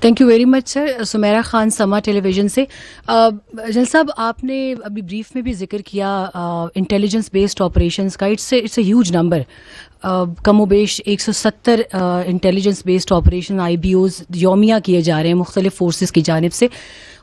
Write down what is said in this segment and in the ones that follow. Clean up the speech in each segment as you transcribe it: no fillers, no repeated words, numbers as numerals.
Thank you very مچ سر. سمیرہ خان سما ٹیلی vision سے. General صاحب آپ نے ابھی بریف میں بھی ذکر کیا انٹیلیجنس بیسڈ آپریشنس کا. It's a huge number. کم و بیش 170 انٹیلیجنس بیسڈ آپریشن IBOs یومیہ کیے جا رہے ہیں مختلف فورسز کی جانب سے,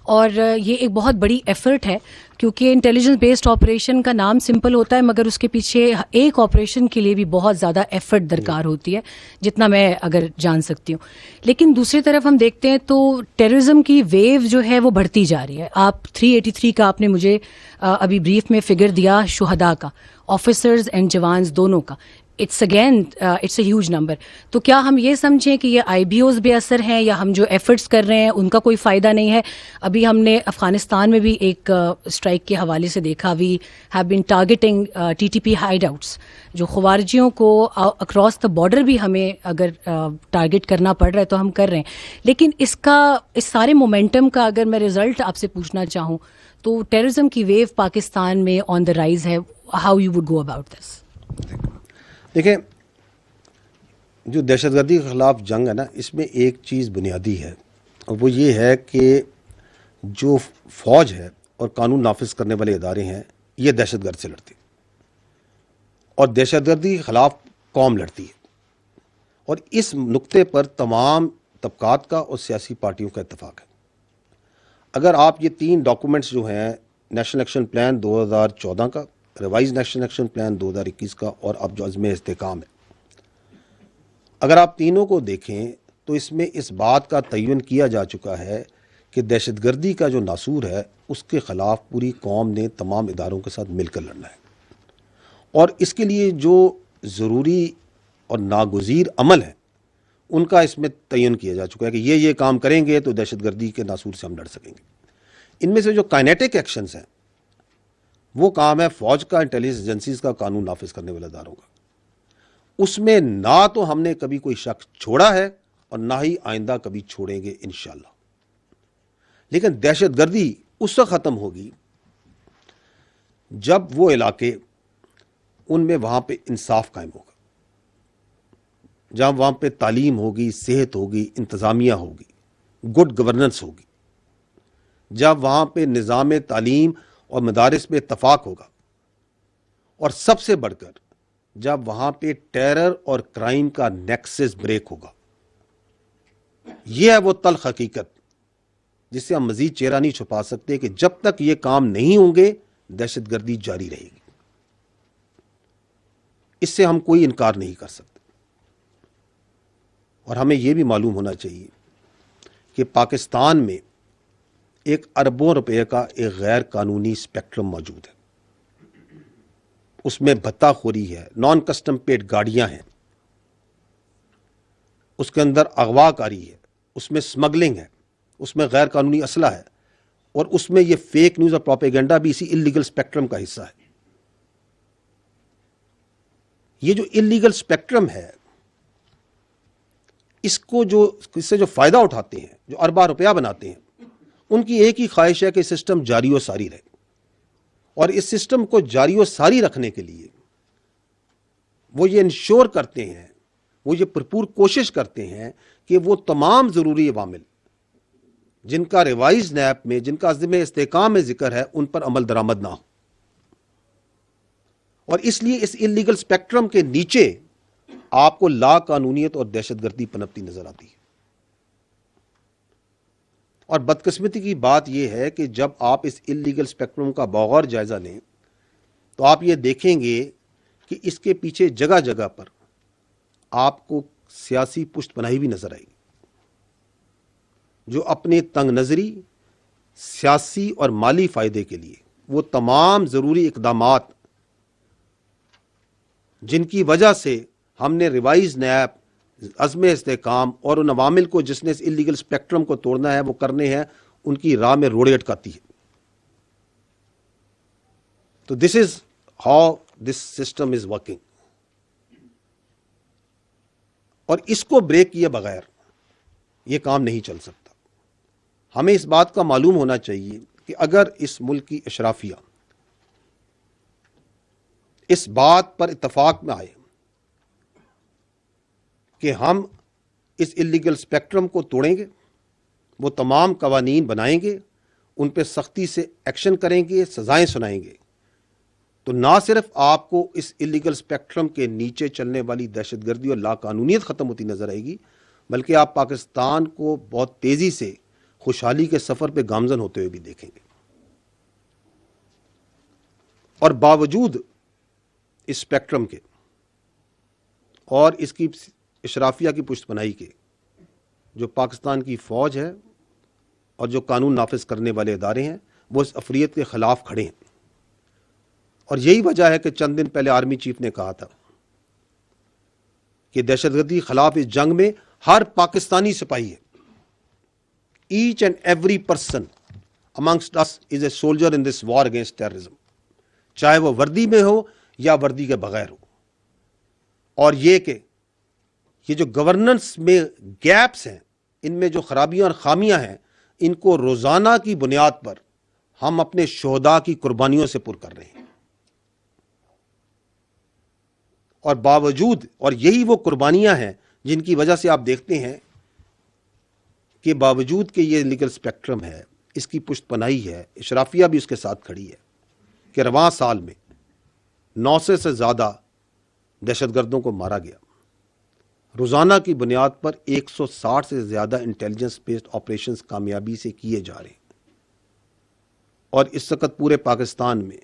اور یہ ایک بہت بڑی ایفرٹ ہے کیونکہ انٹیلیجنس بیسڈ آپریشن کا نام سمپل ہوتا ہے مگر اس کے پیچھے ایک آپریشن کے لیے بھی بہت زیادہ ایفرٹ درکار ہوتی ہے, جتنا میں اگر جان سکتی ہوں. لیکن دوسری طرف ہم دیکھتے ہیں تو ٹیررزم کی ویو جو ہے وہ بڑھتی جا رہی ہے. آپ 383 کا آپ نے مجھے ابھی بریف میں فگر دیا شہداء کا, آفیسرز اینڈ جوانز دونوں کا. It's a huge number. تو کیا ہم یہ سمجھیں کہ یہ IBOs بے اثر ہیں یا ہم جو ایفرٹس کر رہے ہیں ان کا کوئی فائدہ نہیں ہے؟ ابھی ہم نے افغانستان میں بھی ایک اسٹرائک کے حوالے سے دیکھا, we have been targeting TTP hideouts, جو خوارجیوں کو اکراس دا بارڈر بھی ہمیں اگر ٹارگیٹ کرنا پڑ رہا ہے تو ہم کر رہے ہیں. لیکن اس سارے مومنٹم کا اگر میں رزلٹ آپ سے پوچھنا چاہوں تو ٹیررزم کی ویو پاکستان میں آن دا رائز ہے. How you would go about this? دیکھیں, جو دہشت گردی کے خلاف جنگ ہے نا, اس میں ایک چیز بنیادی ہے, اور وہ یہ ہے کہ جو فوج ہے اور قانون نافذ کرنے والے ادارے ہیں یہ دہشت گرد سے لڑتے ہیں, اور دہشت گردی کے خلاف قوم لڑتی ہے. اور اس نقطے پر تمام طبقات کا اور سیاسی پارٹیوں کا اتفاق ہے. اگر آپ یہ 3 ڈاکومنٹس جو ہیں, نیشنل ایکشن پلان 2014 کا, ریوائز نیشنل ایکشن پلان 2021 کا, اور اب جو عزم استحکام ہے, اگر آپ تینوں کو دیکھیں تو اس میں اس بات کا تعین کیا جا چکا ہے کہ دہشت گردی کا جو ناسور ہے اس کے خلاف پوری قوم نے تمام اداروں کے ساتھ مل کر لڑنا ہے. اور اس کے لیے جو ضروری اور ناگزیر عمل ہیں ان کا اس میں تعین کیا جا چکا ہے کہ یہ کام کریں گے تو دہشت گردی کے ناسور سے ہم لڑ سکیں گے. ان میں سے جو کائنیٹک ایکشنز ہیں وہ کام ہے فوج کا, انٹیلیجنس ایجنسیز کا, قانون نافذ کرنے والے اداروں کا. اس میں نہ تو ہم نے کبھی کوئی شخص چھوڑا ہے اور نہ ہی آئندہ کبھی چھوڑیں گے انشاءاللہ. لیکن دہشت گردی اس وقت ختم ہوگی جب وہ علاقے ان میں وہاں پہ انصاف قائم ہوگا, جہاں وہاں پہ تعلیم ہوگی, صحت ہوگی, انتظامیہ ہوگی, گڈ گورننس ہوگی, جب وہاں پہ نظام تعلیم اور مدارس پہ اتفاق ہوگا, اور سب سے بڑھ کر جب وہاں پہ ٹیرر اور کرائم کا نیکسس بریک ہوگا. یہ ہے وہ تلخ حقیقت جس سے ہم مزید چہرہ نہیں چھپا سکتے کہ جب تک یہ کام نہیں ہوں گے دہشت گردی جاری رہے گی. اس سے ہم کوئی انکار نہیں کر سکتے. اور ہمیں یہ بھی معلوم ہونا چاہیے کہ پاکستان میں 1 اربوں روپے کا ایک غیر قانونی اسپیکٹرم موجود ہے. اس میں بھتہ خوری ہے, نان کسٹم پیڈ گاڑیاں ہیں, اس کے اندر اغوا کاری ہے, اس میں سمگلنگ ہے, اس میں غیر قانونی اسلحہ ہے, اور اس میں یہ فیک نیوز اور پروپیگنڈا بھی اسی انلیگل اسپیکٹرم کا حصہ ہے. یہ جو انلیگل اسپیکٹرم ہے اس سے جو فائدہ اٹھاتے ہیں, جو اربا روپیہ بناتے ہیں, ان کی ایک ہی خواہش ہے کہ سسٹم جاری و ساری رہے. اور اس سسٹم کو جاری و ساری رکھنے کے لیے وہ یہ انشور کرتے ہیں, وہ یہ بھرپور کوشش کرتے ہیں کہ وہ تمام ضروری عوامل جن کا ریوائز نیب میں, جن کا عزم استحکام میں ذکر ہے, ان پر عمل درآمد نہ ہو. اور اس لیے اس انلیگل اسپیکٹرم کے نیچے آپ کو لا قانونیت اور دہشت گردی پنپتی نظر آتی ہے. اور بدقسمتی کی بات یہ ہے کہ جب آپ اس انلیگل اسپیکٹرم کا بغور جائزہ لیں تو آپ یہ دیکھیں گے کہ اس کے پیچھے جگہ جگہ پر آپ کو سیاسی پشت پناہی بھی نظر آئے گی, جو اپنے تنگ نظری, سیاسی اور مالی فائدے کے لیے وہ تمام ضروری اقدامات جن کی وجہ سے ہم نے ریوائز نیب, عزم استحکام اور ان عوامل کو جس نے اس انلیگل اسپیکٹرم کو توڑنا ہے وہ کرنے ہیں, ان کی راہ میں روڑے اٹکاتی ہے. تو this is how this system is working. اور اس کو بریک کیے بغیر یہ کام نہیں چل سکتا. ہمیں اس بات کا معلوم ہونا چاہیے کہ اگر اس ملک کی اشرافیہ اس بات پر اتفاق میں آئے کہ ہم اس انلیگل اسپیکٹرم کو توڑیں گے وہ تمام قوانین بنائیں گے، ان پہ سختی سے ایکشن کریں گے، سزائیں سنائیں گے، تو نہ صرف آپ کو اس الیگل اسپیکٹرم کے نیچے چلنے والی دہشت گردی اور لا قانونیت ختم ہوتی نظر آئے گی، بلکہ آپ پاکستان کو بہت تیزی سے خوشحالی کے سفر پہ گامزن ہوتے ہوئے بھی دیکھیں گے۔ اور باوجود اس اسپیکٹرم کے اور اس کی اشرافیہ کی پشت پناہی کے، جو پاکستان کی فوج ہے اور جو قانون نافذ کرنے والے ادارے ہیں، وہ اس افریت کے خلاف کھڑے ہیں۔ اور یہی وجہ ہے کہ چند دن پہلے آرمی چیف نے کہا تھا کہ دہشت گردی کے خلاف اس جنگ میں ہر پاکستانی سپاہی ہے، each and every person amongst us is a soldier in this war against terrorism, چاہے وہ وردی میں ہو یا وردی کے بغیر ہو۔ اور یہ کہ یہ جو گورننس میں گیپس ہیں، ان میں جو خرابیاں اور خامیاں ہیں، ان کو روزانہ کی بنیاد پر ہم اپنے شہداء کی قربانیوں سے پر کر رہے ہیں۔ اور باوجود، اور یہی وہ قربانیاں ہیں جن کی وجہ سے آپ دیکھتے ہیں کہ باوجود کہ یہ لیگل اسپیکٹرم ہے، اس کی پشت پناہی ہے، اشرافیہ بھی اس کے ساتھ کھڑی ہے، کہ رواں سال میں 900 سے زیادہ دہشت گردوں کو مارا گیا، روزانہ کی بنیاد پر 160 سے زیادہ انٹیلیجنس بیسڈ آپریشنز کامیابی سے کیے جا رہے ہیں۔ اور اس وقت پورے پاکستان میں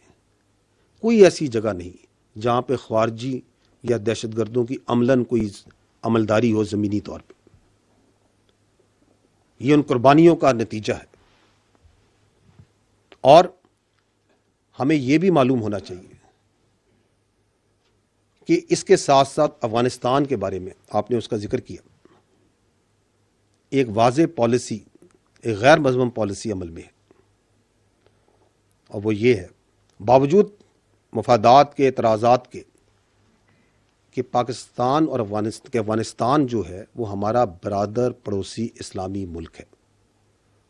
کوئی ایسی جگہ نہیں جہاں پہ خارجی یا دہشت گردوں کی عملاً کوئی عملداری ہو زمینی طور پہ۔ یہ ان قربانیوں کا نتیجہ ہے۔ اور ہمیں یہ بھی معلوم ہونا چاہیے کہ اس کے ساتھ ساتھ افغانستان کے بارے میں آپ نے اس کا ذکر کیا، ایک واضح پالیسی، ایک غیر مضمون پالیسی عمل میں ہے، اور وہ یہ ہے، باوجود مفادات کے، اعتراضات کے، کہ پاکستان اور افغانستان جو ہے وہ ہمارا برادر پڑوسی اسلامی ملک ہے،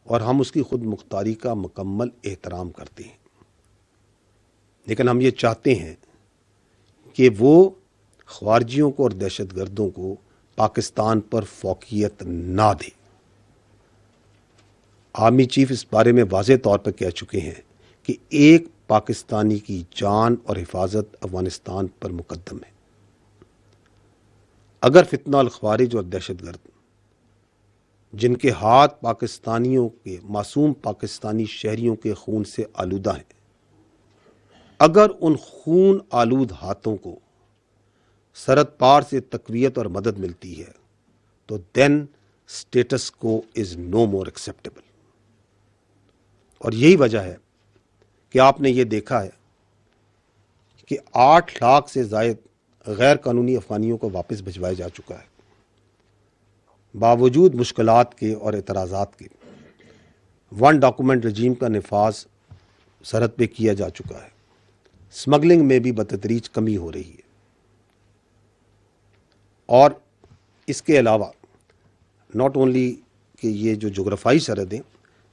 اور ہم اس کی خود مختاری کا مکمل احترام کرتے ہیں، لیکن ہم یہ چاہتے ہیں کہ وہ خارجیوں کو اور دہشت گردوں کو پاکستان پر فوقیت نہ دے۔ آرمی چیف اس بارے میں واضح طور پر کہہ چکے ہیں کہ ایک پاکستانی کی جان اور حفاظت افغانستان پر مقدم ہے۔ اگر فتنہ الخوارج اور دہشت گرد، جن کے ہاتھ پاکستانیوں کے، معصوم پاکستانی شہریوں کے خون سے آلودہ ہیں، اگر ان خون آلود ہاتھوں کو سرحد پار سے تقویت اور مدد ملتی ہے، تو دین اسٹیٹس کو از نو مور ایکسیپٹیبل۔ اور یہی وجہ ہے کہ آپ نے یہ دیکھا ہے کہ 8 لاکھ سے زائد غیر قانونی افغانیوں کو واپس بھجوایا جا چکا ہے، باوجود مشکلات کے اور اعتراضات کے۔ 1 ڈاکومنٹ رجیم کا نفاذ سرحد پہ کیا جا چکا ہے، اسمگلنگ میں بھی بتدریج کمی ہو رہی ہے۔ اور اس کے علاوہ ناٹ اونلی کہ یہ جو جغرافائی سرحدیں،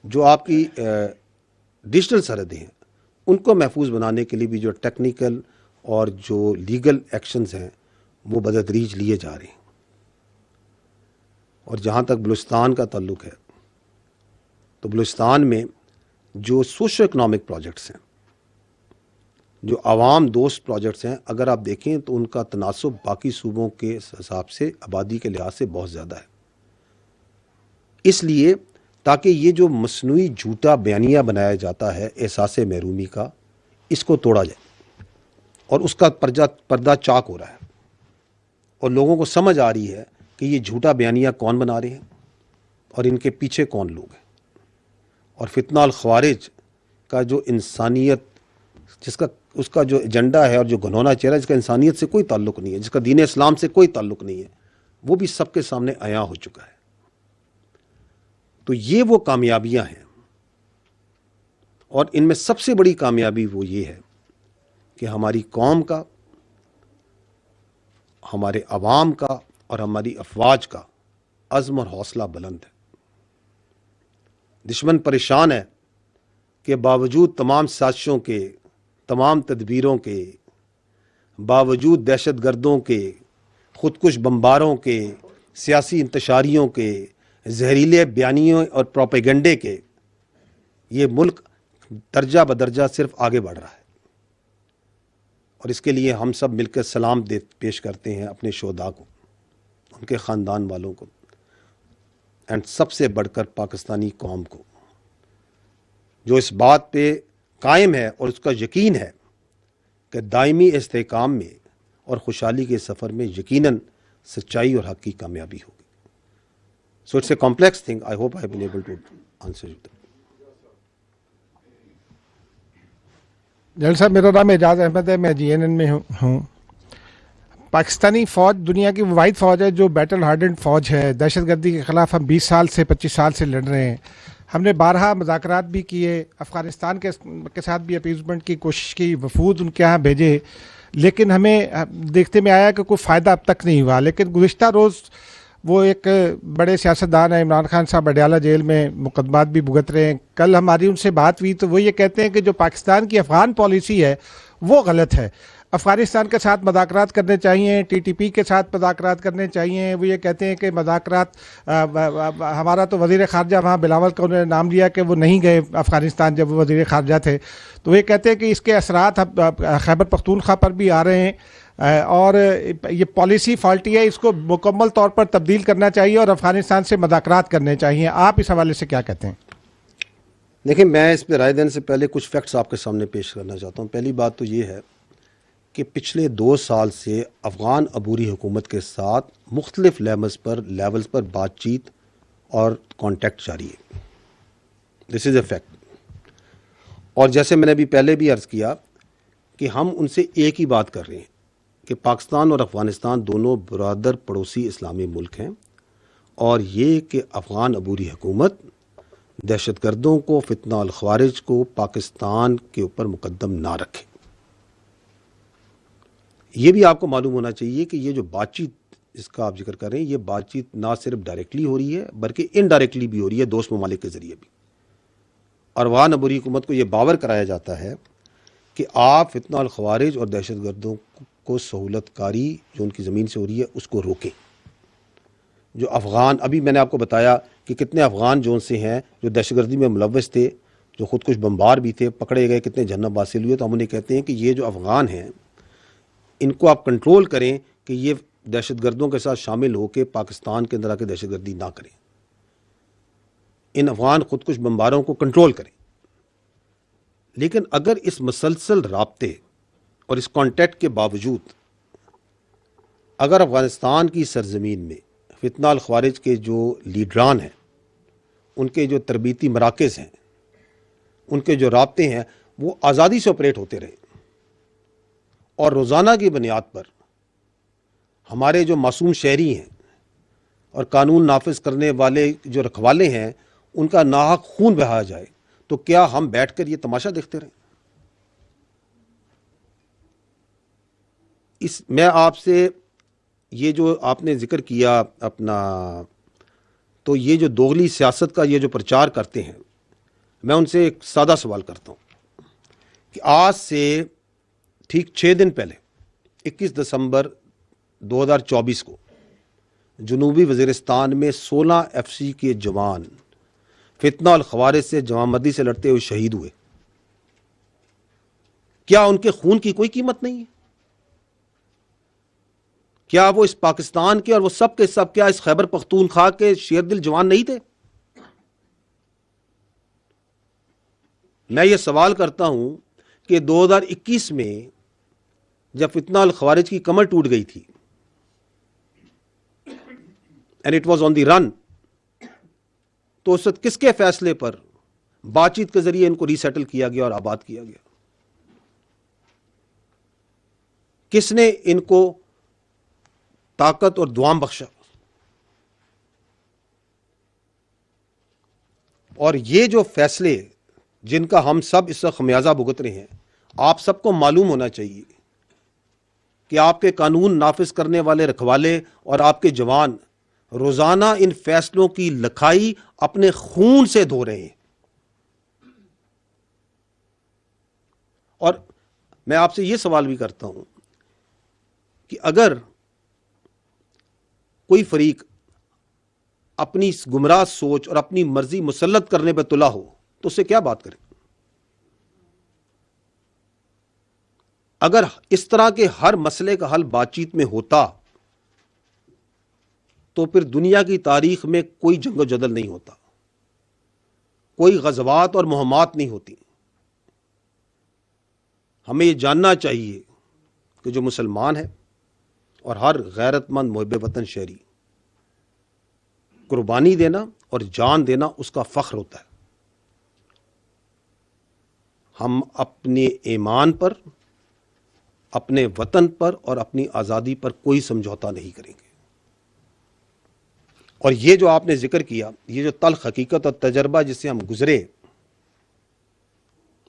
جو آپ کی ڈیجیٹل سرحدیں ہیں، ان کو محفوظ بنانے کے لیے بھی جو ٹیکنیکل اور جو لیگل ایکشنز ہیں وہ بتدریج لیے جا رہے ہیں۔ اور جہاں تک بلوچستان کا تعلق ہے، تو بلوچستان میں جو سوشو اکنامک پروجیکٹس ہیں، جو عوام دوست پروجیکٹس ہیں، اگر آپ دیکھیں تو ان کا تناسب باقی صوبوں کے حساب سے آبادی کے لحاظ سے بہت زیادہ ہے۔ اس لیے تاکہ یہ جو مصنوعی جھوٹا بیانیہ بنایا جاتا ہے احساس محرومی کا، اس کو توڑا جائے، اور اس کا پردہ چاک ہو رہا ہے، اور لوگوں کو سمجھ آ رہی ہے کہ یہ جھوٹا بیانیہ کون بنا رہے ہیں اور ان کے پیچھے کون لوگ ہیں۔ اور فتنہ الخوارج کا جو انسانیت، اس کا جو ایجنڈا ہے اور جو گھنونا چہرہ، جس کا انسانیت سے کوئی تعلق نہیں ہے، جس کا دین اسلام سے کوئی تعلق نہیں ہے، وہ بھی سب کے سامنے عیاں ہو چکا ہے۔ تو یہ وہ کامیابیاں ہیں، اور ان میں سب سے بڑی کامیابی وہ یہ ہے کہ ہماری قوم کا، ہمارے عوام کا اور ہماری افواج کا عزم اور حوصلہ بلند ہے۔ دشمن پریشان ہے کہ باوجود تمام سازشوں کے، تمام تدبیروں کے، باوجود دہشت گردوں کے، خودکش بمباروں کے، سیاسی انتشاریوں کے، زہریلے بیانیوں اور پروپیگنڈے کے یہ ملک درجہ بدرجہ صرف آگے بڑھ رہا ہے، اور اس کے لیے ہم سب مل کر سلام پیش کرتے ہیں اپنے شہداء کو، ان کے خاندان والوں کو، اینڈ سب سے بڑھ کر پاکستانی قوم کو، جو اس بات پہ قائم ہے اور اس کا یقین ہے کہ دائمی استحکام میں اور خوشحالی کے سفر میں یقیناً سچائی اور حق کی کامیابی ہوگی. So it's a complex thing. I hope I have been able to answer you. جل صاحب، میرا نام اعجاز احمد ہے، میں جی این این میں ہوں. پاکستانی فوج دنیا کی واحد فوج ہے جو بیٹل ہارڈنڈ فوج ہے. دہشت گردی کے خلاف ہم 20 سال سے 25 سال سے لڑ رہے ہیں. ہم نے بارہا مذاکرات بھی کیے، افغانستان کے ساتھ بھی اپیزمنٹ کی کوشش کی، وفود ان کے یہاں بھیجے، لیکن ہمیں دیکھتے میں آیا کہ کوئی فائدہ اب تک نہیں ہوا. لیکن گزشتہ روز وہ ایک بڑے سیاستدان ہیں عمران خان صاحب، اڈیالہ جیل میں مقدمات بھی بھگت رہے ہیں. کل ہماری ان سے بات ہوئی تو وہ یہ کہتے ہیں کہ جو پاکستان کی افغان پالیسی ہے وہ غلط ہے. افغانستان کے ساتھ مذاکرات کرنے چاہیے، ٹی ٹی پی کے ساتھ مذاکرات کرنے چاہیے. وہ یہ کہتے ہیں کہ مذاکرات، ہمارا تو وزیر خارجہ وہاں بلاول کا انہوں نے نام لیا کہ وہ نہیں گئے افغانستان جب وہ وزیر خارجہ تھے. تو وہ یہ کہتے ہیں کہ اس کے اثرات خیبر پختونخوا پر بھی آ رہے ہیں، اور یہ پالیسی فالٹی ہے، اس کو مکمل طور پر تبدیل کرنا چاہیے اور افغانستان سے مذاکرات کرنے چاہیے. آپ اس حوالے سے کیا کہتے ہیں؟ دیکھیں، میں اس پہ رائے دینے سے پہلے کچھ فیکٹس آپ کے سامنے پیش کرنا چاہتا ہوں. پہلی بات تو یہ ہے کہ پچھلے 2 سال سے افغان عبوری حکومت کے ساتھ مختلف لیولز پر بات چیت اور کانٹیکٹ جاری ہے. دس از اے فیکٹ. اور جیسے میں نے ابھی پہلے بھی عرض کیا کہ ہم ان سے ایک ہی بات کر رہے ہیں کہ پاکستان اور افغانستان دونوں برادر پڑوسی اسلامی ملک ہیں، اور یہ کہ افغان عبوری حکومت دہشت گردوں کو، فتنہ الخوارج کو پاکستان کے اوپر مقدم نہ رکھے. یہ بھی آپ کو معلوم ہونا چاہیے کہ یہ جو بات چیت اس کا آپ ذکر کر رہے ہیں، یہ بات چیت نہ صرف ڈائریکٹلی ہو رہی ہے بلکہ انڈائریکٹلی بھی ہو رہی ہے دوست ممالک کے ذریعے بھی. اور افغان عبوری حکومت کو یہ باور کرایا جاتا ہے کہ آپ فتنہ الخوارج اور دہشت گردوں کو سہولت کاری جو ان کی زمین سے ہو رہی ہے اس کو روکیں. جو افغان، ابھی میں نے آپ کو بتایا کہ کتنے افغان جو ان سے ہیں جو دہشت گردی میں ملوث تھے، جو خودکش بمبار بھی تھے، پکڑے گئے، کتنے جنم حاصل ہوئے. تو ہم انہیں کہتے ہیں کہ یہ جو افغان ہیں ان کو آپ کنٹرول کریں کہ یہ دہشت گردوں کے ساتھ شامل ہو کے پاکستان کے اندر آ کے دہشت گردی نہ کریں. ان افغان خودکش بمباروں کو کنٹرول کریں. لیکن اگر اس مسلسل رابطے اور اس کانٹیکٹ کے باوجود اگر افغانستان کی سرزمین میں فتنہ الخوارج کے جو لیڈران ہیں، ان کے جو تربیتی مراکز ہیں، ان کے جو رابطے ہیں، وہ آزادی سے آپریٹ ہوتے رہے اور روزانہ کی بنیاد پر ہمارے جو معصوم شہری ہیں اور قانون نافذ کرنے والے جو رکھوالے ہیں ان کا ناحق خون بہایا جائے، تو کیا ہم بیٹھ کر یہ تماشا دیکھتے رہیں؟ میں آپ سے یہ جو آپ نے ذکر کیا اپنا، تو یہ جو دوغلی سیاست کا یہ جو پرچار کرتے ہیں، میں ان سے ایک سادہ سوال کرتا ہوں کہ آج سے ٹھیک 6 دن پہلے 21 دسمبر 2024 کو جنوبی وزیرستان میں 16 FCC کے جوان فتنہ الخوارج سے جوانمردی سے لڑتے ہوئے شہید ہوئے. کیا ان کے خون کی کوئی قیمت نہیں ہے؟ کیا وہ اس پاکستان کے اور وہ سب کے سب، کیا اس خیبر پختونخوا کے شیر دل جوان نہیں تھے؟ میں یہ سوال کرتا ہوں کہ 2021 میں جب فتنہ الخوارج کی کمر ٹوٹ گئی تھی اینڈ اٹ واز آن دی رن، تو اس وقت کس کے فیصلے پر بات چیت کے ذریعے ان کو ری سیٹل کیا گیا اور آباد کیا گیا؟ کس نے ان کو طاقت اور دوام بخشا؟ اور یہ جو فیصلے جن کا ہم سب اس وقت خمیازہ بھگت رہے ہیں، آپ سب کو معلوم ہونا چاہیے کہ آپ کے قانون نافذ کرنے والے رکھوالے اور آپ کے جوان روزانہ ان فیصلوں کی لکھائی اپنے خون سے دھو رہے ہیں. اور میں آپ سے یہ سوال بھی کرتا ہوں کہ اگر کوئی فریق اپنی گمراہ سوچ اور اپنی مرضی مسلط کرنے پہ تلا ہو تو اس سے کیا بات کریں؟ اگر اس طرح کے ہر مسئلے کا حل بات چیت میں ہوتا تو پھر دنیا کی تاریخ میں کوئی جنگ و جدل نہیں ہوتا، کوئی غزوات اور مہمات نہیں ہوتی۔ ہمیں یہ جاننا چاہیے کہ جو مسلمان ہے اور ہر غیرت مند محب وطن شہری، قربانی دینا اور جان دینا اس کا فخر ہوتا ہے۔ ہم اپنے ایمان پر، اپنے وطن پر اور اپنی آزادی پر کوئی سمجھوتا نہیں کریں گے۔ اور یہ جو آپ نے ذکر کیا، یہ جو تلخ حقیقت اور تجربہ جس سے ہم گزرے،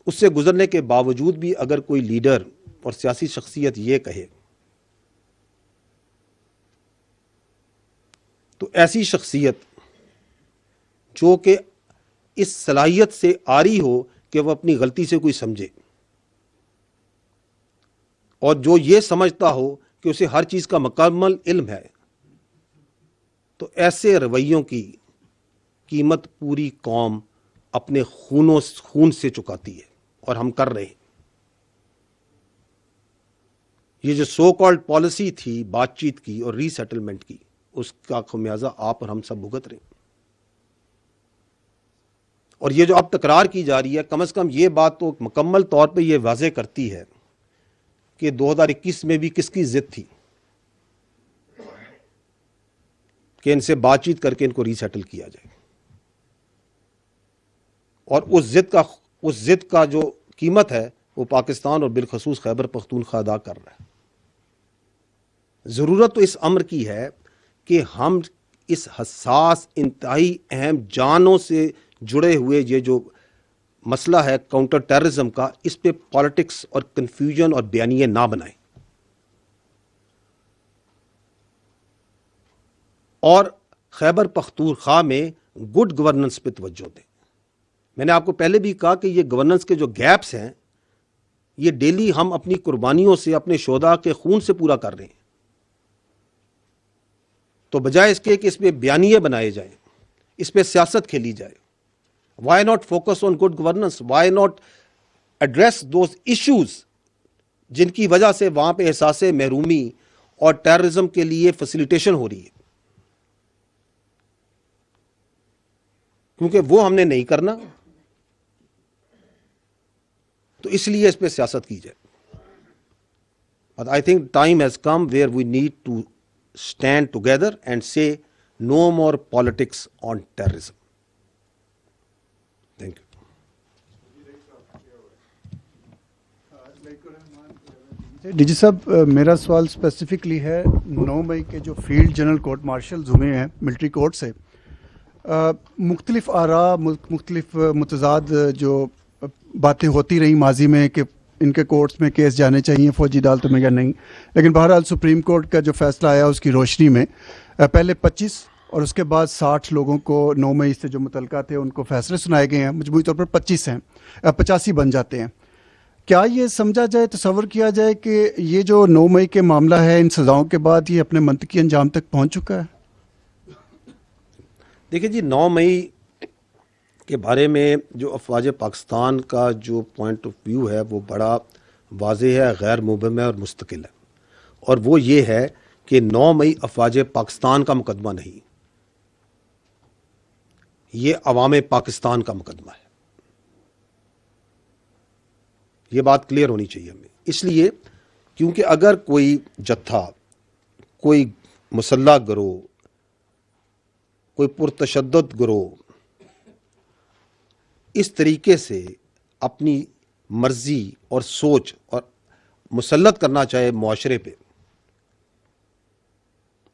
اس سے گزرنے کے باوجود بھی اگر کوئی لیڈر اور سیاسی شخصیت یہ کہے تو ایسی شخصیت جو کہ اس صلاحیت سے عاری ہو کہ وہ اپنی غلطی سے کوئی سمجھے، اور جو یہ سمجھتا ہو کہ اسے ہر چیز کا مکمل علم ہے، تو ایسے رویوں کی قیمت پوری قوم اپنے خون سے چکاتی ہے، اور ہم کر رہے ہیں۔ یہ جو سو کالڈ پالیسی تھی بات چیت کی اور ری سیٹلمنٹ کی، اس کا خمیازہ آپ اور ہم سب بھگت رہے ہیں۔ اور یہ جو اب تکرار کی جا رہی ہے، کم از کم یہ بات تو مکمل طور پہ یہ واضح کرتی ہے کہ 2021 میں بھی کس کی ضد تھی کہ ان سے بات چیت کر کے ان کو ری سیٹل کیا جائے، اور اس ضد کا جو قیمت ہے وہ پاکستان اور بالخصوص خیبر پختونخوا ادا کر رہا ہے۔ ضرورت تو اس امر کی ہے کہ ہم اس حساس، انتہائی اہم، جانوں سے جڑے ہوئے یہ جو مسئلہ ہے کاؤنٹر ٹیررزم کا، اس پہ پالیٹکس اور کنفیوژن اور بیانیے نہ بنائیں، اور خیبر پختونخوا میں گڈ گورننس پہ توجہ دیں۔ میں نے آپ کو پہلے بھی کہا کہ یہ گورننس کے جو گیپس ہیں، یہ ڈیلی ہم اپنی قربانیوں سے، اپنے شہداء کے خون سے پورا کر رہے ہیں۔ تو بجائے اس کے کہ اس پہ بیانیے بنائے جائیں، اس پہ سیاست کھیلی جائے، why not focus on good governance, why not address those issues جن کی وجہ سے وہاں پہ احساس محرومی اور ٹیررزم کے لیے فیسیلیٹیشن ہو رہی ہے، کیونکہ وہ ہم نے نہیں کرنا، تو اس لیے اس پہ سیاست کی جائے۔ But I think time has come where we need to stand together and say no more politics on terrorism. Thank you. DG صاحب، میرا سوال اسپیسیفکلی ہے 9 مئی کے جو فیلڈ جنرل کورٹ مارشلز ہوئے ہیں ملٹری کورٹ سے، مختلف آراء، مختلف متضاد جو باتیں ہوتی رہیں ماضی میں کہ ان کے کورٹس میں کیس جانے چاہیے فوجی عدالتوں میں یا نہیں، لیکن بہرحال سپریم کورٹ کا جو فیصلہ آیا اس کی روشنی میں پہلے 25 اور اس کے بعد 60 لوگوں کو 9 مئی سے جو متعلقہ تھے ان کو فیصلے سنائے گئے ہیں، مجموعی طور پر 25 ہیں، 85 بن جاتے ہیں۔ کیا یہ سمجھا جائے، تصور کیا جائے کہ یہ جو 9 مئی کے معاملہ ہے ان سزاؤں کے بعد یہ اپنے منطقی انجام تک پہنچ چکا ہے؟ دیکھیں جی، 9 مئی کے بارے میں جو افواج پاکستان کا جو پوائنٹ آف ویو ہے وہ بڑا واضح ہے، غیر مبہم ہے اور مستقل ہے، اور وہ یہ ہے کہ 9 مئی افواج پاکستان کا مقدمہ نہیں، یہ عوام پاکستان کا مقدمہ ہے۔ یہ بات کلیئر ہونی چاہیے ہمیں، اس لیے کیونکہ اگر کوئی جتھا، کوئی مسلح گروہ، کوئی پرتشدد گروہ اس طریقے سے اپنی مرضی اور سوچ اور مسلط کرنا چاہے معاشرے پہ،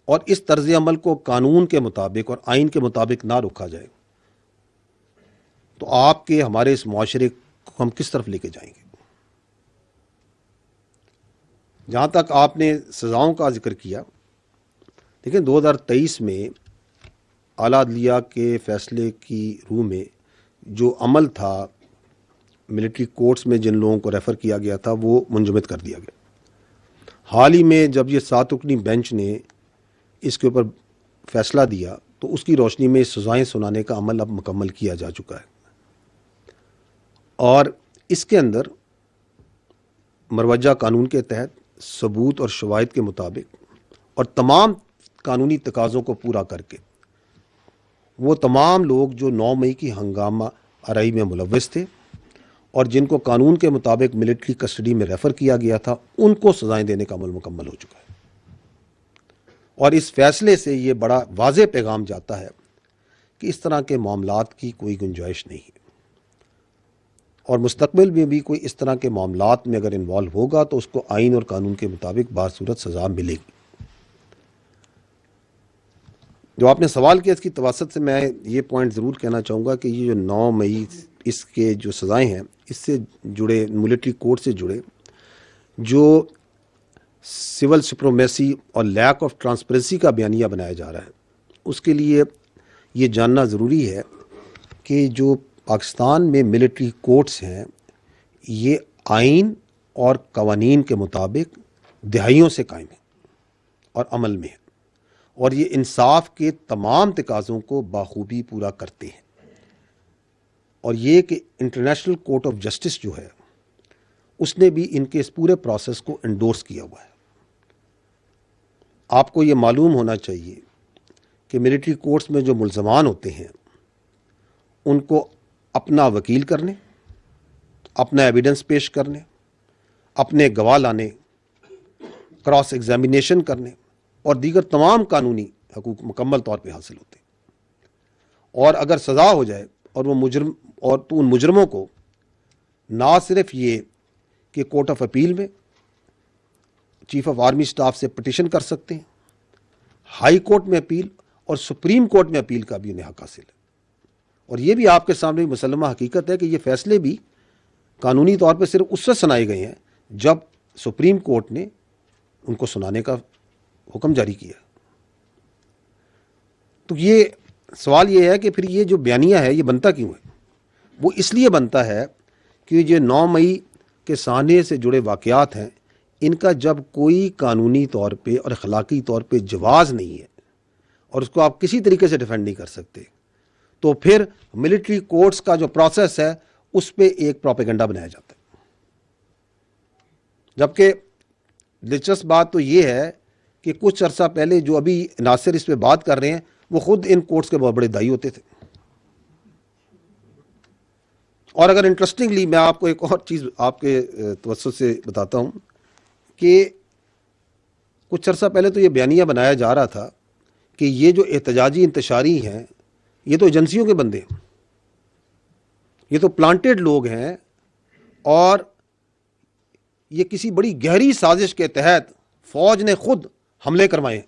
اور اس طرز عمل کو قانون کے مطابق اور آئین کے مطابق نہ روکا جائے، تو آپ کے ہمارے اس معاشرے کو ہم کس طرف لے کے جائیں گے؟ جہاں تک آپ نے سزاؤں کا ذکر کیا، دیکھیں 2023 میں اعلیٰ عدلیہ کے فیصلے کی روح میں جو عمل تھا ملٹری کورٹس میں جن لوگوں کو ریفر کیا گیا تھا وہ منجمد کر دیا گیا۔ حال ہی میں جب یہ 7 رکنی بینچ نے اس کے اوپر فیصلہ دیا تو اس کی روشنی میں سزائیں سنانے کا عمل اب مکمل کیا جا چکا ہے، اور اس کے اندر مروجہ قانون کے تحت ثبوت اور شواہد کے مطابق اور تمام قانونی تقاضوں کو پورا کر کے وہ تمام لوگ جو 9 مئی کی ہنگامہ آرائی میں ملوث تھے اور جن کو قانون کے مطابق ملٹری کسٹڈی میں ریفر کیا گیا تھا، ان کو سزائیں دینے کا عمل مکمل ہو چکا ہے، اور اس فیصلے سے یہ بڑا واضح پیغام جاتا ہے کہ اس طرح کے معاملات کی کوئی گنجائش نہیں ہے، اور مستقبل میں بھی کوئی اس طرح کے معاملات میں اگر انوالو ہوگا تو اس کو آئین اور قانون کے مطابق باصورت سزا ملے گی۔ جو آپ نے سوال کیا، اس کی توسط سے میں یہ پوائنٹ ضرور کہنا چاہوں گا کہ یہ جو 9 مئی اس کے جو سزائیں ہیں، اس سے جڑے ملٹری کوڈ سے جڑے جو سول سپرومیسی اور لیک آف ٹرانسپیرنسی کا بیانیہ بنایا جا رہا ہے، اس کے لیے یہ جاننا ضروری ہے کہ جو پاکستان میں ملٹری کورٹس ہیں یہ آئین اور قوانین کے مطابق دہائیوں سے قائم ہیں اور عمل میں ہیں، اور یہ انصاف کے تمام تقاضوں کو بخوبی پورا کرتے ہیں، اور یہ کہ انٹرنیشنل کورٹ آف جسٹس جو ہے اس نے بھی ان کے اس پورے پروسیس کو انڈورس کیا ہوا ہے۔ آپ کو یہ معلوم ہونا چاہیے کہ ملٹری کورٹس میں جو ملزمان ہوتے ہیں ان کو اپنا وکیل کرنے، اپنا ایویڈنس پیش کرنے، اپنے گواہ لانے، کراس ایگزامینیشن کرنے اور دیگر تمام قانونی حقوق مکمل طور پہ حاصل ہوتے ہیں، اور اگر سزا ہو جائے اور وہ مجرم اور تو ان مجرموں کو نہ صرف یہ کہ کورٹ آف اپیل میں چیف آف آرمی سٹاف سے پٹیشن کر سکتے ہیں، ہائی کورٹ میں اپیل اور سپریم کورٹ میں اپیل کا بھی انہیں حق حاصل ہے، اور یہ بھی آپ کے سامنے مسلمہ حقیقت ہے کہ یہ فیصلے بھی قانونی طور پہ صرف اس سے سنائے گئے ہیں جب سپریم کورٹ نے ان کو سنانے کا حکم جاری کیا۔ تو یہ سوال یہ ہے کہ پھر یہ جو بیانیہ ہے یہ بنتا کیوں ہے؟ وہ اس لیے بنتا ہے کہ یہ 9 مئی کے سانحے سے جڑے واقعات ہیں، ان کا جب کوئی قانونی طور پہ اور اخلاقی طور پہ جواز نہیں ہے اور اس کو آپ کسی طریقے سے ڈیفینڈ نہیں کر سکتے، تو پھر ملٹری کورٹس کا جو پروسیس ہے اس پہ ایک پروپیگنڈا بنایا جاتا ہے۔ جبکہ دلچسپ بات تو یہ ہے کہ کچھ عرصہ پہلے جو ابھی ناصر اس پہ بات کر رہے ہیں وہ خود ان کورٹس کے بہت بڑے دائی ہوتے تھے۔ اور اگر انٹرسٹنگلی میں آپ کو ایک اور چیز آپ کے توسط سے بتاتا ہوں کہ کچھ عرصہ پہلے تو یہ بیانیہ بنایا جا رہا تھا کہ یہ جو احتجاجی انتشاری ہیں یہ تو ایجنسیوں کے بندے ہیں، یہ تو پلانٹڈ لوگ ہیں، اور یہ کسی بڑی گہری سازش کے تحت فوج نے خود حملے کروائے ہیں،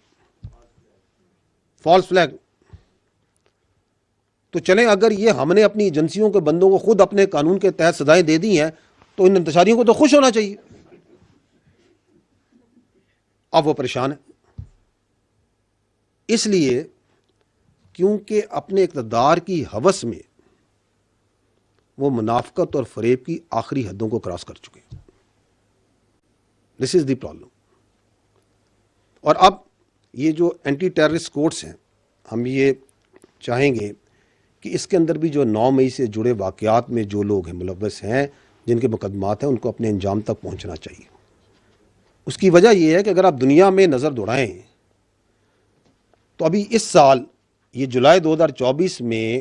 فالس فلیگ۔ تو چلیں اگر یہ ہم نے اپنی ایجنسیوں کے بندوں کو خود اپنے قانون کے تحت سزائیں دے دی ہیں تو ان انتشاریوں کو تو خوش ہونا چاہیے۔ اب وہ پریشان ہے، اس لیے کیونکہ اپنے اقتدار کی ہوس میں وہ منافقت اور فریب کی آخری حدوں کو کراس کر چکے ہیں۔ دس از دی پرابلم۔ اور اب یہ جو اینٹی ٹیررسٹ کورٹس ہیں، ہم یہ چاہیں گے کہ اس کے اندر بھی جو 9 مئی سے جڑے واقعات میں جو لوگ ہیں ملوث ہیں، جن کے مقدمات ہیں، ان کو اپنے انجام تک پہنچنا چاہیے۔ اس کی وجہ یہ ہے کہ اگر آپ دنیا میں نظر دوڑائیں تو ابھی اس سال یہ جولائی 2024 میں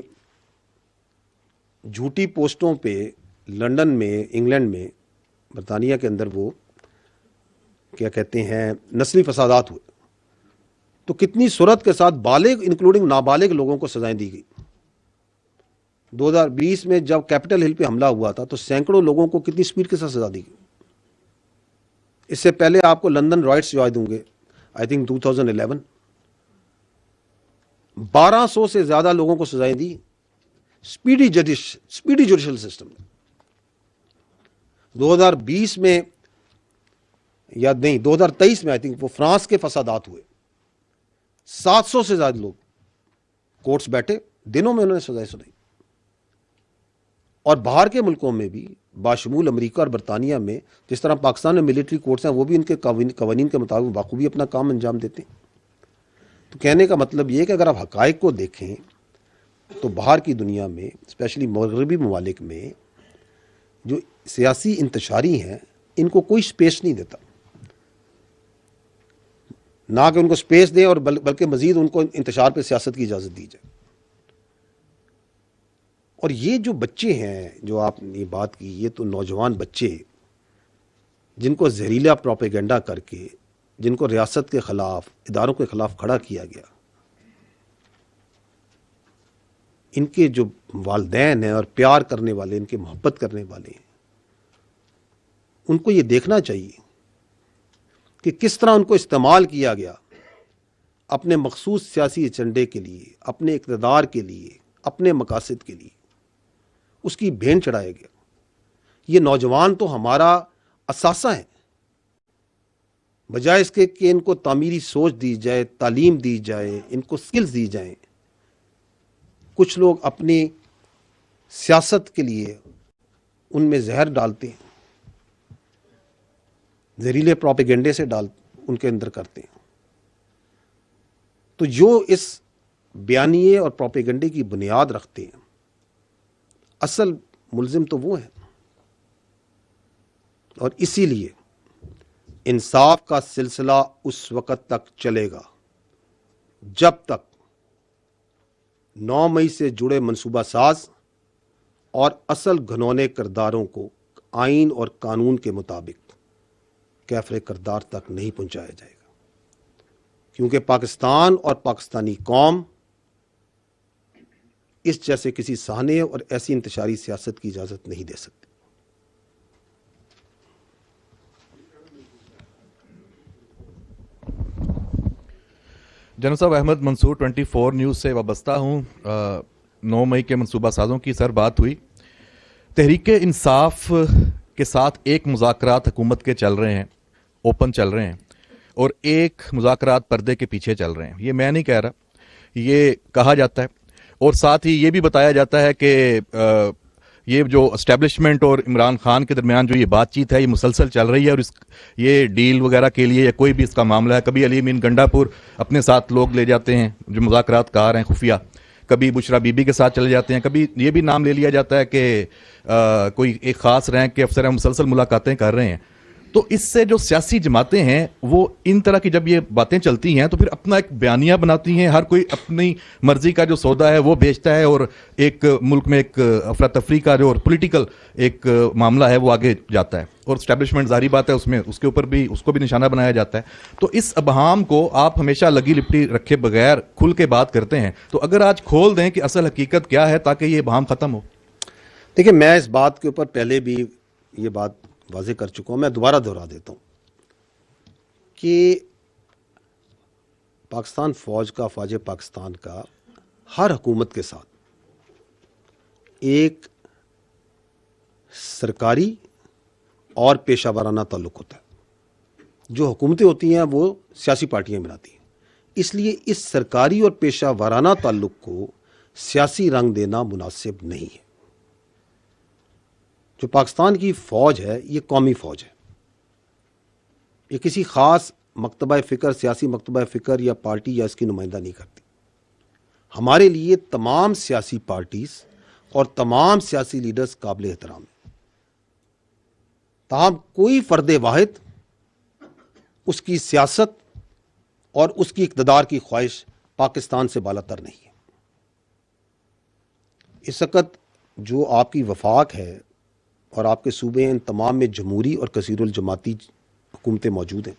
جھوٹی پوسٹوں پہ لندن میں، انگلینڈ میں، برطانیہ کے اندر وہ کیا کہتے ہیں نسلی فسادات ہوئے، تو کتنی صورت کے ساتھ بالغ انکلوڈنگ نابالغ لوگوں کو سزائیں دی گئی۔ 2020 میں جب کیپٹل ہل پہ حملہ ہوا تھا تو سینکڑوں لوگوں کو کتنی سپیڈ کے ساتھ سزا دی گئی۔ اس سے پہلے آپ کو لندن رائٹس یاد ہوں گے، آئی تھنک 2011، 1200 سے زیادہ لوگوں کو سزائیں دی سپیڈی جوڈیشل سسٹم میں۔ 2020 میں یاد نہیں، 2023 میں آئی تھنک وہ فرانس کے فسادات ہوئے، 700 سے زیادہ لوگ کورٹس بیٹھے، دنوں میں انہوں نے سزائیں سنائی۔ اور باہر کے ملکوں میں بھی باشمول امریکہ اور برطانیہ میں جس طرح پاکستان میں ملٹری کورٹس ہیں وہ بھی ان کے قوانین کے مطابق بخوبی اپنا کام انجام دیتے ہیں۔ تو کہنے کا مطلب یہ کہ اگر آپ حقائق کو دیکھیں تو باہر کی دنیا میں اسپیشلی مغربی ممالک میں جو سیاسی انتشاری ہیں ان کو کوئی سپیس نہیں دیتا، نہ کہ ان کو سپیس دیں اور بلکہ مزید ان کو انتشار پہ سیاست کی اجازت دی جائے. اور یہ جو بچے ہیں جو آپ نے بات کی، یہ تو نوجوان بچے جن کو زہریلا پروپیگنڈا کر کے، جن کو ریاست کے خلاف، اداروں کے خلاف کھڑا کیا گیا، ان کے جو والدین ہیں اور پیار کرنے والے، ان کے محبت کرنے والے ہیں، ان کو یہ دیکھنا چاہیے کہ کس طرح ان کو استعمال کیا گیا اپنے مخصوص سیاسی ایجنڈے کے لیے، اپنے اقتدار کے لیے، اپنے مقاصد کے لیے، اس کی بھین چڑھایا گیا. یہ نوجوان تو ہمارا اثاثہ ہیں. بجائے اس کے کہ ان کو تعمیری سوچ دی جائے، تعلیم دی جائے، ان کو سکلز دی جائیں، کچھ لوگ اپنی سیاست کے لیے ان میں زہر ڈالتے ہیں، زہریلے پروپیگنڈے سے ان کے اندر کرتے ہیں. تو جو اس بیانیے اور پروپیگنڈے کی بنیاد رکھتے ہیں، اصل ملزم تو وہ ہیں. اور اسی لیے انصاف کا سلسلہ اس وقت تک چلے گا جب تک 9 مئی سے جڑے منصوبہ ساز اور اصل گھنونے کرداروں کو آئین اور قانون کے مطابق کیفر کردار تک نہیں پہنچایا جائے گا. کیونکہ پاکستان اور پاکستانی قوم اس جیسے کسی سانحے اور ایسی انتشاری سیاست کی اجازت نہیں دے سکتی. جنرل صاحب، احمد منصور 24 نیوز سے وابستہ ہوں. 9 مئی کے منصوبہ سازوں کی سر بات ہوئی. تحریک انصاف کے ساتھ ایک مذاکرات حکومت کے چل رہے ہیں، اوپن چل رہے ہیں، اور ایک مذاکرات پردے کے پیچھے چل رہے ہیں. یہ میں نہیں کہہ رہا، یہ کہا جاتا ہے. اور ساتھ ہی یہ بھی بتایا جاتا ہے کہ یہ جو اسٹیبلشمنٹ اور عمران خان کے درمیان جو یہ بات چیت ہے یہ مسلسل چل رہی ہے، اور یہ ڈیل وغیرہ کے لیے یا کوئی بھی اس کا معاملہ ہے، کبھی علی امین گنڈا پور اپنے ساتھ لوگ لے جاتے ہیں جو مذاکرات کار ہیں خفیہ، کبھی بشرا بی بی کے ساتھ چلے جاتے ہیں، کبھی یہ بھی نام لے لیا جاتا ہے کہ کوئی ایک خاص رینک کے افسر ہیں مسلسل ملاقاتیں کر رہے ہیں. تو اس سے جو سیاسی جماعتیں ہیں وہ ان طرح کی جب یہ باتیں چلتی ہیں تو پھر اپنا ایک بیانیہ بناتی ہیں، ہر کوئی اپنی مرضی کا جو سودا ہے وہ بیچتا ہے، اور ایک ملک میں ایک افراتفری کا جو پولیٹیکل ایک معاملہ ہے وہ آگے جاتا ہے. اور اسٹیبلشمنٹ ظاہری بات ہے اس کے اوپر بھی اس کو بھی نشانہ بنایا جاتا ہے. تو اس ابہام کو آپ ہمیشہ لگی لپٹی رکھے بغیر کھل کے بات کرتے ہیں، تو اگر آج کھول دیں کہ اصل حقیقت کیا ہے تاکہ یہ ابہام ختم ہو. دیکھیں، میں اس بات کے اوپر پہلے بھی یہ بات واضح کر چکا ہوں، میں دوبارہ دہرا دیتا ہوں کہ پاکستان فوج کا، فوج پاکستان کا ہر حکومت کے ساتھ ایک سرکاری اور پیشہ ورانہ تعلق ہوتا ہے. جو حکومتیں ہوتی ہیں وہ سیاسی پارٹیاں بناتی ہیں، اس لیے اس سرکاری اور پیشہ ورانہ تعلق کو سیاسی رنگ دینا مناسب نہیں ہے. جو پاکستان کی فوج ہے یہ قومی فوج ہے، یہ کسی خاص مکتبہ فکر، سیاسی مکتبہ فکر یا پارٹی یا اس کی نمائندہ نہیں کرتی. ہمارے لیے تمام سیاسی پارٹیز اور تمام سیاسی لیڈرز قابل احترام ہیں. تاہم کوئی فرد واحد اس کی سیاست اور اس کی اقتدار کی خواہش پاکستان سے بالا تر نہیں ہے. اس وقت جو آپ کی وفاق ہے اور آپ کے صوبے ان تمام میں جمہوری اور کثیر الجماعتی حکومتیں موجود ہیں.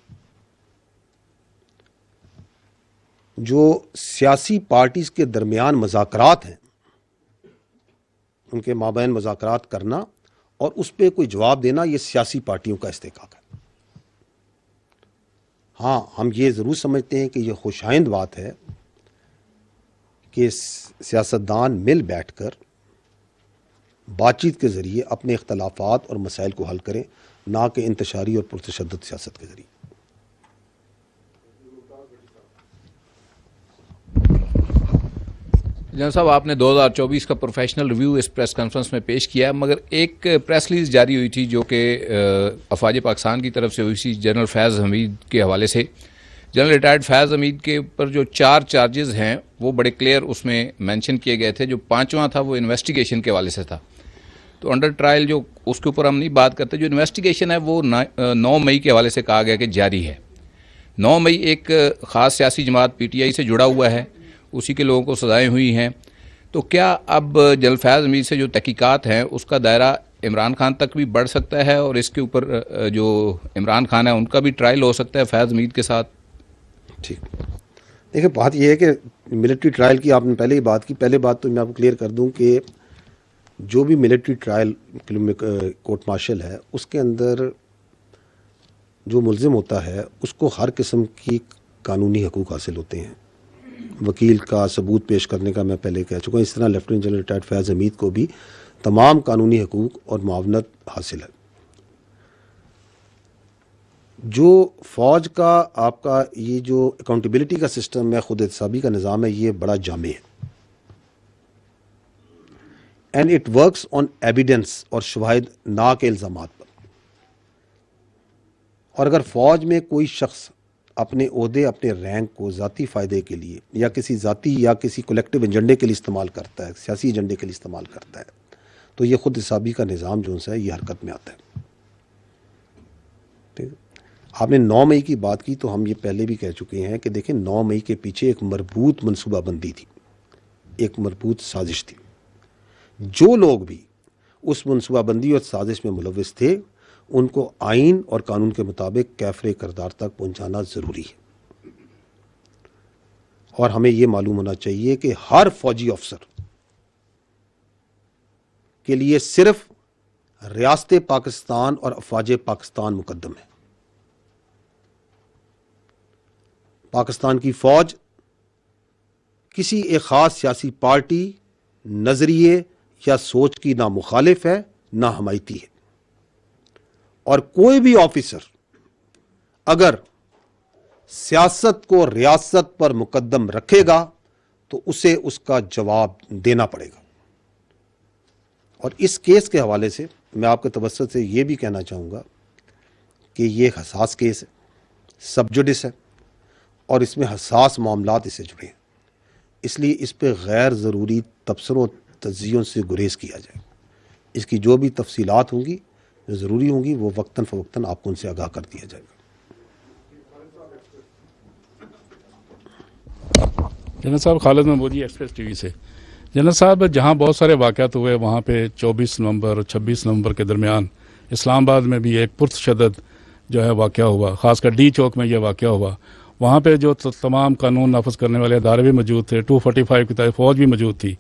جو سیاسی پارٹیز کے درمیان مذاکرات ہیں ان کے مابین مذاکرات کرنا اور اس پہ کوئی جواب دینا یہ سیاسی پارٹیوں کا استحقاق ہے. ہاں، ہم یہ ضرور سمجھتے ہیں کہ یہ خوشائند بات ہے کہ سیاستدان مل بیٹھ کر بات چیت کے ذریعے اپنے اختلافات اور مسائل کو حل کریں، نہ کہ انتشاری اور پرتشدد سیاست کے ذریعے. جناب صاحب، آپ نے 2024 کا پروفیشنل ریویو اس پریس کانفرنس میں پیش کیا، مگر ایک پریس ریلیز جاری ہوئی تھی جو کہ افواج پاکستان کی طرف سے ہوئی تھی جنرل فیض حمید کے حوالے سے، جنرل ریٹائرڈ فیض حمید کے اوپر جو 4 چارجز ہیں وہ بڑے کلیئر اس میں مینشن کیے گئے تھے. جو 5واں تھا وہ انویسٹیگیشن کے حوالے سے تھا. تو انڈر ٹرائل جو اس کے اوپر ہم نہیں بات کرتے, جو انویسٹیگیشن ہے وہ 9 مئی کے حوالے سے کہا گیا کہ جاری ہے. 9 مئی ایک خاص سیاسی جماعت پی ٹی آئی سے جڑا ہوا ہے, اسی کے لوگوں کو سزائیں ہوئی ہیں. تو کیا اب جنرل فیض حمید سے جو تحقیقات ہیں اس کا دائرہ عمران خان تک بھی بڑھ سکتا ہے, اور اس کے اوپر جو عمران خان ہے ان کا بھی ٹرائل ہو سکتا ہے فیض حمید کے ساتھ؟ ٹھیک, دیکھیں بات یہ ہے کہ ملٹری ٹرائل کی آپ نے پہلے ہی بات کی. پہلے بات تو میں آپ کو کلیئر کر دوں کہ جو بھی ملٹری ٹرائل کورٹ مارشل ہے اس کے اندر جو ملزم ہوتا ہے اس کو ہر قسم کی قانونی حقوق حاصل ہوتے ہیں. وکیل کا ثبوت پیش کرنے کا میں پہلے کہہ چکا ہوں. اس طرح لیفٹیننٹ جنرل ریٹائرڈ فیض حمید کو بھی تمام قانونی حقوق اور معاونت حاصل ہے. جو فوج کا آپ کا یہ جو اکاؤنٹیبلٹی کا سسٹم ہے, خود احتسابی کا نظام ہے, یہ بڑا جامع ہے. And it works on evidence اور شواہد نا کے الزامات پر. اور اگر فوج میں کوئی شخص اپنے عہدے, اپنے رینک کو ذاتی فائدے کے لیے یا کسی ذاتی یا کسی کولیکٹیو ایجنڈے کے لیے استعمال کرتا ہے, سیاسی ایجنڈے کے لیے استعمال کرتا ہے, تو یہ خود احتسابی کا نظام جو ہے یہ حرکت میں آتا ہے. ٹھیک ہے. آپ نے 9 مئی کی بات کی تو ہم یہ پہلے بھی کہہ چکے ہیں کہ دیکھیں 9 مئی کے پیچھے ایک مربوط منصوبہ بندی تھی, ایک مربوط سازش تھی. جو لوگ بھی اس منصوبہ بندی اور سازش میں ملوث تھے ان کو آئین اور قانون کے مطابق کیفر کردار تک پہنچانا ضروری ہے. اور ہمیں یہ معلوم ہونا چاہیے کہ ہر فوجی افسر کے لیے صرف ریاست پاکستان اور افواج پاکستان مقدم ہے. پاکستان کی فوج کسی ایک خاص سیاسی پارٹی, نظریے یا سوچ کی نہ مخالف ہے نہ حمایتی ہے. اور کوئی بھی آفیسر اگر سیاست کو ریاست پر مقدم رکھے گا تو اسے اس کا جواب دینا پڑے گا. اور اس کیس کے حوالے سے میں آپ کے توسط سے یہ بھی کہنا چاہوں گا کہ یہ ایک حساس کیس ہے, سب جوڈس ہے, اور اس میں حساس معاملات اس سے جڑے ہیں. اس لیے اس پہ غیر ضروری تبصروں تجزیوں سے گریز کیا جائے. اس کی جو بھی تفصیلات ہوں گی جو ضروری ہوں گی وہ وقتاً فوقتاً آپ کو ان سے آگاہ کر دیا جائے گا. جنرل صاحب, خالد محمودی ایکسپریس ٹی وی سے. جنرل صاحب, جہاں بہت سارے واقعات ہوئے وہاں پہ 24 نومبر اور 26 نومبر کے درمیان اسلام آباد میں بھی ایک پرتشدد جو ہے واقعہ ہوا, خاص کر ڈی چوک میں یہ واقعہ ہوا. وہاں پہ جو تمام قانون نافذ کرنے والے ادارے بھی موجود تھے, 245 کی طرح فوج بھی موجود تھی.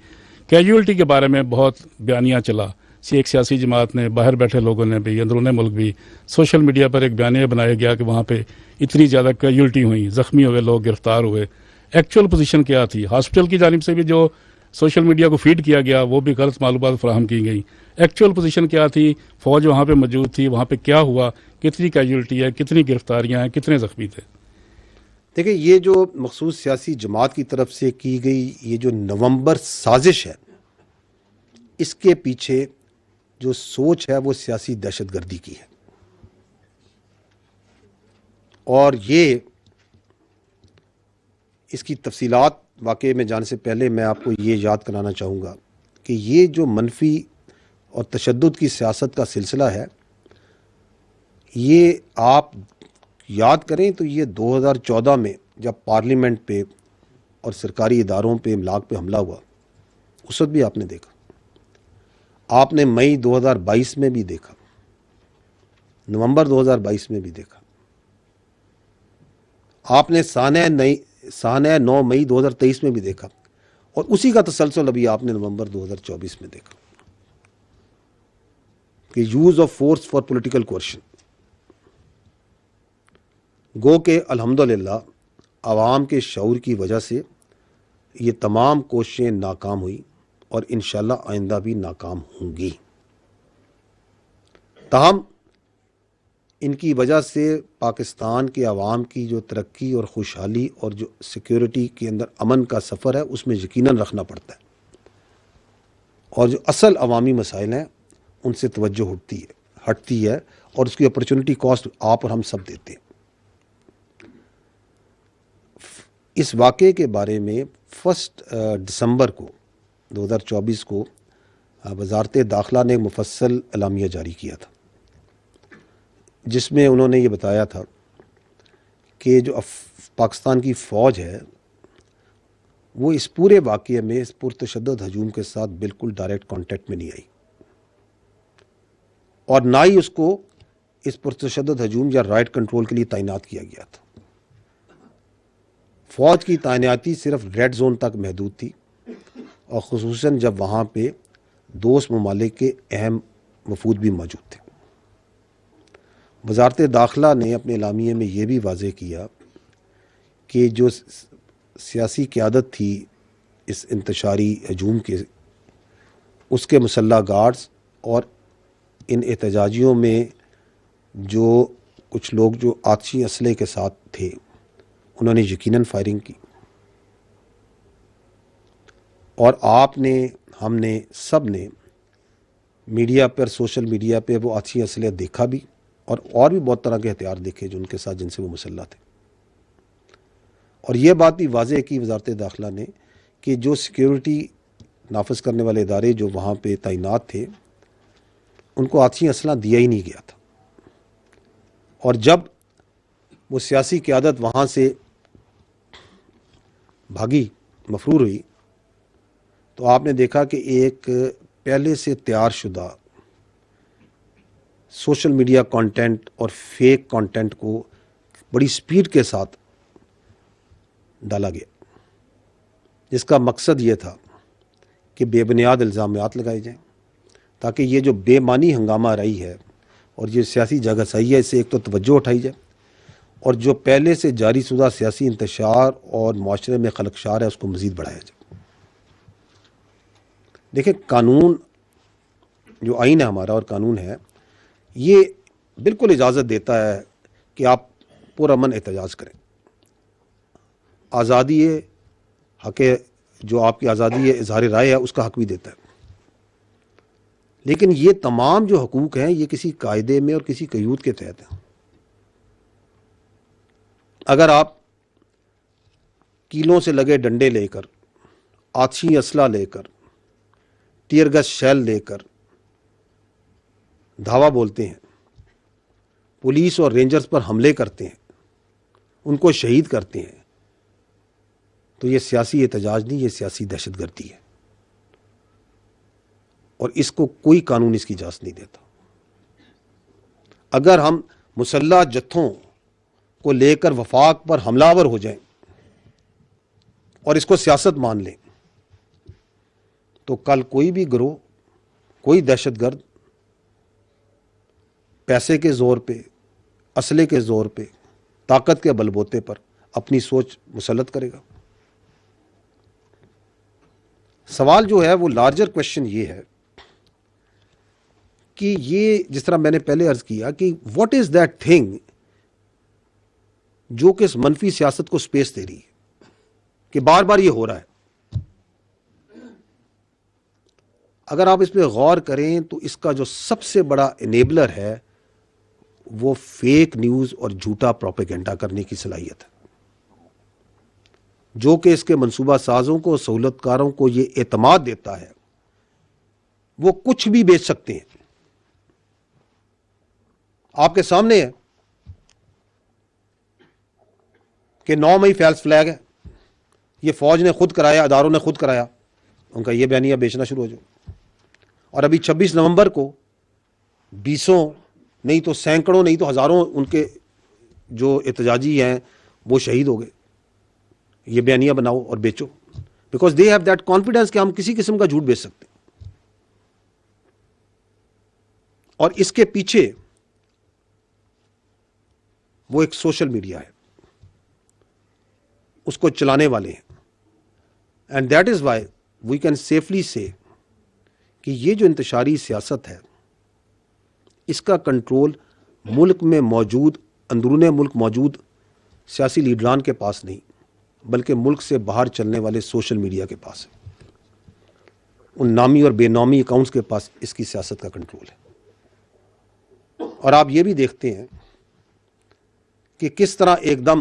کیجولٹی کے بارے میں بہت بیانیہ چلا. ایک سیاسی جماعت نے, باہر بیٹھے لوگوں نے بھی, اندرون ملک بھی, سوشل میڈیا پر ایک بیانیہ بنایا گیا کہ وہاں پہ اتنی زیادہ کیجولٹی ہوئی, زخمی ہوئے لوگ, گرفتار ہوئے. ایکچوئل پوزیشن کیا تھی؟ ہاسپٹل کی جانب سے بھی جو سوشل میڈیا کو فیڈ کیا گیا وہ بھی غلط معلومات فراہم کی گئی. ایکچوئل پوزیشن کیا تھی؟ فوج وہاں پہ موجود تھی, وہاں پہ کیا ہوا, کتنی کیجولٹی ہے, کتنی گرفتاریاں ہیں, کتنے زخمی تھے؟ دیکھیں, یہ جو مخصوص سیاسی جماعت کی طرف سے کی گئی یہ جو نومبر سازش ہے, اس کے پیچھے جو سوچ ہے وہ سیاسی دہشت گردی کی ہے. اور یہ اس کی تفصیلات واقعے میں جانے سے پہلے میں آپ کو یہ یاد کرانا چاہوں گا کہ یہ جو منفی اور تشدد کی سیاست کا سلسلہ ہے, یہ آپ یاد کریں تو یہ 2014 میں جب پارلیمنٹ پہ اور سرکاری اداروں پہ املاک پہ حملہ ہوا اس وقت بھی آپ نے دیکھا. آپ نے مئی 2022 میں بھی دیکھا, نومبر 2022 میں بھی دیکھا. آپ نے سانحہ 9 مئی 2023 میں بھی دیکھا, اور اسی کا تسلسل ابھی آپ نے نومبر 2024 میں دیکھا کہ use of force for political coercion. گو کہ الحمدللہ عوام کے شعور کی وجہ سے یہ تمام کوششیں ناکام ہوئی اور انشاءاللہ آئندہ بھی ناکام ہوں گی. تاہم ان کی وجہ سے پاکستان کے عوام کی جو ترقی اور خوشحالی اور جو سیکیورٹی کے اندر امن کا سفر ہے اس میں یقیناً رکھنا پڑتا ہے, اور جو اصل عوامی مسائل ہیں ان سے توجہ ہٹتی ہے, اور اس کی اپرچونٹی کاسٹ آپ اور ہم سب دیتے ہیں. اس واقعے کے بارے میں 1 دسمبر کو 2024 کو وزارت داخلہ نے ایک مفصل اعلامیہ جاری کیا تھا، جس میں انہوں نے یہ بتایا تھا کہ جو پاکستان کی فوج ہے وہ اس پورے واقعے میں اس پرتشدد ہجوم کے ساتھ بالکل ڈائریکٹ کانٹیکٹ میں نہیں آئی، اور نہ ہی اس کو اس پرتشدد ہجوم یا رائٹ کنٹرول کے لیے تعینات کیا گیا تھا۔ فوج کی تعیناتی صرف ریڈ زون تک محدود تھی، اور خصوصاً جب وہاں پہ دوست ممالک کے اہم وفود بھی موجود تھے۔ وزارت داخلہ نے اپنے اعلامیے میں یہ بھی واضح کیا کہ جو سیاسی قیادت تھی اس انتشاری ہجوم کے، اس کے مسلح گارڈز اور ان احتجاجیوں میں جو کچھ لوگ جو آتشی اسلحے کے ساتھ تھے، انہوں نے یقیناً فائرنگ کی، اور آپ نے، ہم نے، سب نے میڈیا پر، سوشل میڈیا پہ وہ آتشی اسلحے دیکھا بھی، اور بھی بہت طرح کے ہتھیار دیکھے جو ان کے ساتھ، جن سے وہ مسلح تھے۔ اور یہ بات بھی واضح کی وزارت داخلہ نے کہ جو سیکیورٹی نافذ کرنے والے ادارے جو وہاں پہ تعینات تھے، ان کو آتشی اسلحہ دیا ہی نہیں گیا تھا، اور جب وہ سیاسی قیادت وہاں سے بھاگی، مفرور ہوئی، تو آپ نے دیکھا کہ ایک پہلے سے تیار شدہ سوشل میڈیا کانٹینٹ اور فیک کانٹینٹ کو بڑی سپیڈ کے ساتھ ڈالا گیا، جس کا مقصد یہ تھا کہ بے بنیاد الزامات لگائے جائیں، تاکہ یہ جو بے معنی ہنگامہ رہی ہے اور یہ سیاسی جگہ صحیح ہے، اس سے ایک تو توجہ اٹھائی جائے، اور جو پہلے سے جاری شدہ سیاسی انتشار اور معاشرے میں خلقشار ہے اس کو مزید بڑھایا جائے۔ دیکھیں، قانون، جو آئین ہے ہمارا اور قانون ہے، یہ بالکل اجازت دیتا ہے کہ آپ پرامن احتجاج کریں، آزادی ہے، حق ہے، جو آپ کی آزادی ہے اظہار رائے ہے، اس کا حق بھی دیتا ہے، لیکن یہ تمام جو حقوق ہیں یہ کسی قاعدے میں اور کسی قیود کے تحت ہیں۔ اگر آپ کیلوں سے لگے ڈنڈے لے کر، آتشی اسلحہ لے کر، ٹیئر گیس شیل لے کر دھاوا بولتے ہیں، پولیس اور رینجرز پر حملے کرتے ہیں، ان کو شہید کرتے ہیں، تو یہ سیاسی احتجاج نہیں، یہ سیاسی دہشت گردی ہے، اور اس کو کوئی قانون اس کی اجازت نہیں دیتا۔ اگر ہم مسلح جتھوں کو لے کر وفاق پر حملہ آور ہو جائیں اور اس کو سیاست مان لیں، تو کل کوئی بھی گروہ، کوئی دہشت گرد پیسے کے زور پہ، اسلحے کے زور پہ، طاقت کے بل بوتے پر اپنی سوچ مسلط کرے گا۔ سوال جو ہے وہ لارجر کویشچن یہ ہے کہ یہ، جس طرح میں نے پہلے عرض کیا کہ واٹ از دیٹ تھنگ جو کہ اس منفی سیاست کو سپیس دے رہی ہے کہ بار بار یہ ہو رہا ہے۔ اگر آپ اس پہ غور کریں تو اس کا جو سب سے بڑا انیبلر ہے وہ فیک نیوز اور جھوٹا پروپیگنڈا کرنے کی صلاحیت ہے، جو کہ اس کے منصوبہ سازوں کو، سہولت کاروں کو یہ اعتماد دیتا ہے وہ کچھ بھی بیچ سکتے ہیں۔ آپ کے سامنے ہے کہ 9 مئی فیلس فلیگ ہے، یہ فوج نے خود کرایا، اداروں نے خود کرایا، ان کا یہ بیانیہ بیچنا شروع ہو جائے، اور ابھی 26 نومبر کو بیسوں نہیں تو سینکڑوں نہیں تو ہزاروں ان کے جو احتجاجی ہیں وہ شہید ہو گئے۔ یہ بیانیہ بناؤ اور بیچو، because they have that confidence کہ ہم کسی قسم کا جھوٹ بیچ سکتے ہیں۔ اور اس کے پیچھے وہ ایک سوشل میڈیا ہے، اس کو چلانے والے ہیں، and that is why we can safely say کہ یہ جو انتشاری سیاست ہے اس کا کنٹرول ملک میں موجود، اندرون ملک موجود سیاسی لیڈران کے پاس نہیں، بلکہ ملک سے باہر چلنے والے سوشل میڈیا کے پاس ہے، ان نامی اور بے نامی اکاؤنٹس کے پاس اس کی سیاست کا کنٹرول ہے۔ اور آپ یہ بھی دیکھتے ہیں کہ کس طرح ایک دم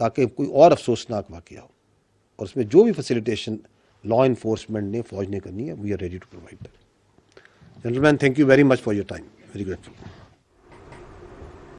تاکہ کوئی اور افسوسناک واقعہ ہو, اور اس میں جو بھی فیسیلیٹیشن لا انفورسمنٹ نے, فوج نے کرنی ہے, we are ready to provide that. Gentlemen, thank you very much for your time. Very grateful.